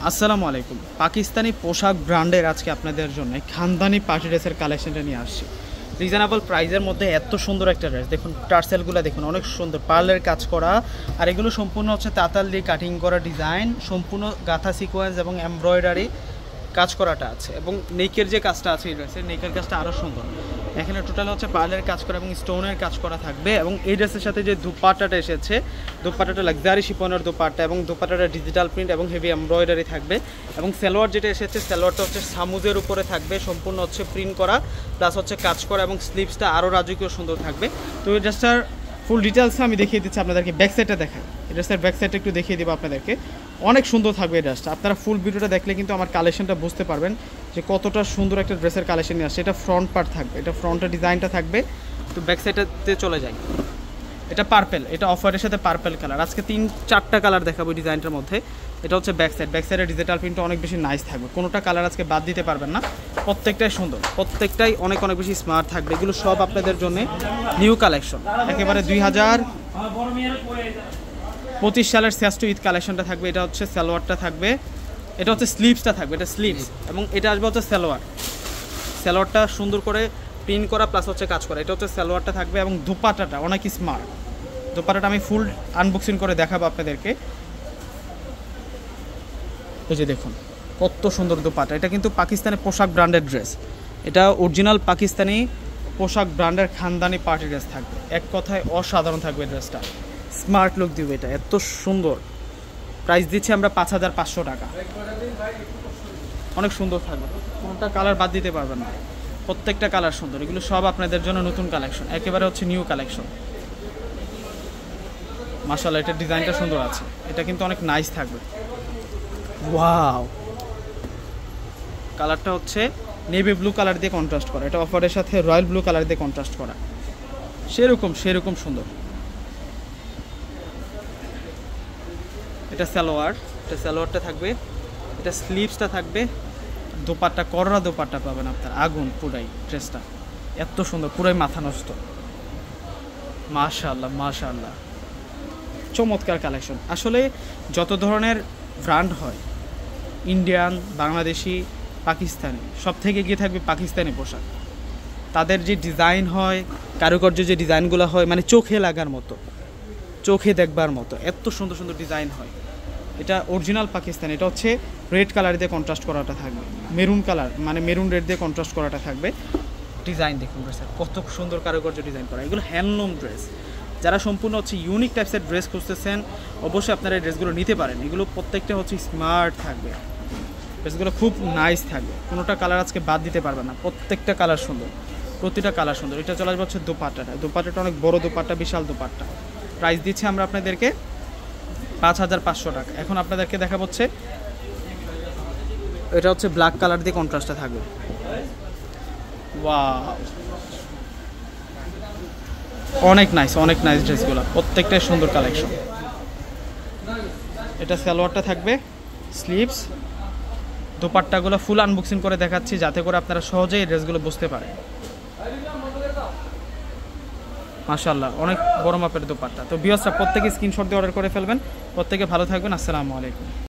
আসসালামু আলাইকুম। পাকিস্তানি পোশাক ব্র্যান্ডের আজকে আপনাদের জন্য খানদানি পার্টি ড্রেসের কালেকশনটা নিয়ে আসছি। রিজনেবল প্রাইসের মধ্যে এত সুন্দর একটা ড্রেস দেখুন, টার্সেলগুলো দেখুন অনেক সুন্দর, পার্লের কাজ করা, আর এগুলো সম্পূর্ণ হচ্ছে তাতাল দিয়ে কাটিং করা ডিজাইন, সম্পূর্ণ গাঁথা সিকোয়েন্স এবং এমব্রয়ডারি কাজ করাটা আছে, এবং নেকের যে কাজটা আছে এই ড্রেসের নেকের কাজটা আরও সুন্দর। এখানে টোটাল হচ্ছে পার্লের কাজ করা এবং স্টোনের কাজ করা থাকবে, এবং এই ড্রেসের সাথে যে দুপাট্টাটা এসেছে, দুপাট্টাটা লাক্সারি শিপনের দুপাট্টা, এবং দুপাট্টাটা ডিজিটাল প্রিন্ট এবং হেভি এমব্রয়ডারি থাকবে, এবং সালোয়ার যেটা এসেছে সালোয়ারটা হচ্ছে সামুজের উপরে থাকবে, সম্পূর্ণ হচ্ছে প্রিন্ট করা প্লাস হচ্ছে কাজ করা, এবং স্লিভসটা আরও রাজকীয় সুন্দর থাকবে। তো এই ড্রেসটার ফুল ডিটেলস আমি দেখিয়ে দিচ্ছি আপনাদেরকে, ব্যাক সাইডটা দেখাই, এই ড্রেসের ব্যাক সাইডটা একটু দেখিয়ে দেবো আপনাদেরকে। অনেক সুন্দর থাকবে এই ড্রেসটা, আপনারা ফুল ভিডিওটা দেখলে কিন্তু আমার কালেকশনটা বুঝতে পারবেন যে কতটা সুন্দর একটা ড্রেসের কালেকশন নিয়ে আসছে। এটা ফ্রন্ট পার্ট থাকবে, এটা ফ্রন্টের ডিজাইনটা থাকবে। তো ব্যাক সাইডটাতে চলে যাই, এটা পার্পেল, এটা অফ হোয়াইটের সাথে পার্পেল কালার, আজকে 3-4টা কালার দেখাবো ডিজাইনটার মধ্যে। এটা হচ্ছে ব্যাক সাইড, ব্যাক সাইডের ডিজিটাল প্রিন্টটা অনেক বেশি নাইস থাকবে, কোনোটা কালার আজকে বাদ দিতে পারবেন না, প্রত্যেকটাই সুন্দর, প্রত্যেকটাই অনেক অনেক বেশি স্মার্ট থাকবে। এগুলো সব আপনাদের জন্য নিউ কালেকশন, একেবারে 2025 সালের শ্রেষ্ঠ ঈদ কালেকশনটা থাকবে। এটা হচ্ছে সালোয়ারটা থাকবে, এটা হচ্ছে স্লিভসটা থাকবে, এটা স্লিভস, এবং এটা আসবে হচ্ছে সালোয়ার, সালোয়ারটা সুন্দর করে প্রিন্ট করা প্লাস হচ্ছে কাজ করা, এটা হচ্ছে সালোয়ারটা থাকবে, এবং দুপাট্টাটা অনেক স্মার্ট। দুপাট্টাটা আমি ফুল আনবক্সিং করে দেখাবো আপনাদেরকে। এই যে দেখুন কত সুন্দর দুপাট্টা, এটা কিন্তু পাকিস্তানি পোশাক ব্র্যান্ডের ড্রেস, এটা অরিজিনাল পাকিস্তানি পোশাক ব্র্যান্ডের খানদানি পার্টি ড্রেস থাকবে, এক কথায় অসাধারণ থাকবে ড্রেসটা, স্মার্ট লুক দিবে, এটা এত সুন্দর। প্রাইস দিচ্ছি আমরা 5500 টাকা, অনেক সুন্দর থাকবে, কোনটা কালার বাদ দিতে পারবেন না, প্রত্যেকটা কালার সুন্দর। এগুলো সব আপনাদের জন্য নতুন কালেকশন, একেবারে হচ্ছে নিউ কালেকশন। মাশাআল্লাহ, এটার ডিজাইনটা সুন্দর আছে, এটা কিন্তু অনেক নাইস থাকবে। ওয়াও, কালারটা হচ্ছে নেভি ব্লু কালার দিয়ে কন্ট্রাস্ট করা, এটা অফারের সাথে রয়্যাল ব্লু কালার দিয়ে কন্ট্রাস্ট করা, সেরকম সুন্দর। এটা সালোয়ার, এটা সালোয়ারটা থাকবে, এটা স্লিভসটা থাকবে, দোপাট্টা কররা দোপাট্টা পাবেন আপনার, আগুন পুরাই ড্রেসটা, এত সুন্দর, পুরাই মাথা নষ্ট। মাশাআল্লাহ মাশাআল্লাহ, চমৎকার কালেকশন। আসলে যত ধরনের ব্র্যান্ড হয়, ইন্ডিয়ান, বাংলাদেশি, পাকিস্তানি, সব থেকে এগিয়ে থাকবে পাকিস্তানি পোশাক। তাদের যে ডিজাইন হয়, কারুকার্য যে ডিজাইনগুলো হয়, মানে চোখে লাগার মতো, চোখে দেখবার মতো, এত সুন্দর সুন্দর ডিজাইন হয়। এটা অরিজিনাল পাকিস্তানি, এটা হচ্ছে রেড কালার দিয়ে কন্ট্রাস্ট করাটা থাকবে, মেরুন কালার মানে মেরুন রেড দিয়ে কন্ট্রাস্ট করাটা থাকবে। ডিজাইন দেখুন স্যার, কত সুন্দর কারুকার্য ডিজাইন করা, এগুলো হ্যান্ডলুম ড্রেস। যারা সম্পূর্ণ হচ্ছে ইউনিক টাইপসের ড্রেস খুঁজতেছেন, অবশ্যই আপনারা এই ড্রেসগুলো নিতে পারেন। এগুলো প্রত্যেকটা হচ্ছে স্মার্ট থাকবে, ড্রেসগুলো খুব নাইস থাকবে, কোনোটা কালার আজকে বাদ দিতে পারবে না, প্রত্যেকটা কালার সুন্দর, প্রতিটা কালার সুন্দর। এটা চলে আসবে হচ্ছে দোপাট্টাটা, দোপাট্টাটা অনেক বড় দোপাট্টা, বিশাল দোপাট্টা। প্রাইস দিচ্ছি আমরা আপনাদেরকে 5500 টাকা। এখন আপনাদেরকে দেখা হচ্ছে এটা হচ্ছে ব্ল্যাক কালার দিয়ে কন্ট্রাস্টটা থাকবে। ওয়াও, অনেক নাইস ড্রেসগুলো, প্রত্যেকটাই সুন্দর কালেকশন। এটা সালোয়ারটা থাকবে, স্লিভস, দোপাট্টাগুলো ফুল আনবক্সিং করে দেখাচ্ছি যাতে করে আপনারা সহজেই এই ড্রেসগুলো বুঝতে পারেন। মাশাআল্লাহ, অনেক বড় মাপের দোপাট্টা। তো ভিউয়ার্সরা প্রত্যেকে স্ক্রিনশট দিয়ে অর্ডার করে ফেলবেন, প্রত্যেকে ভালো থাকবেন। আসসালামু আলাইকুম।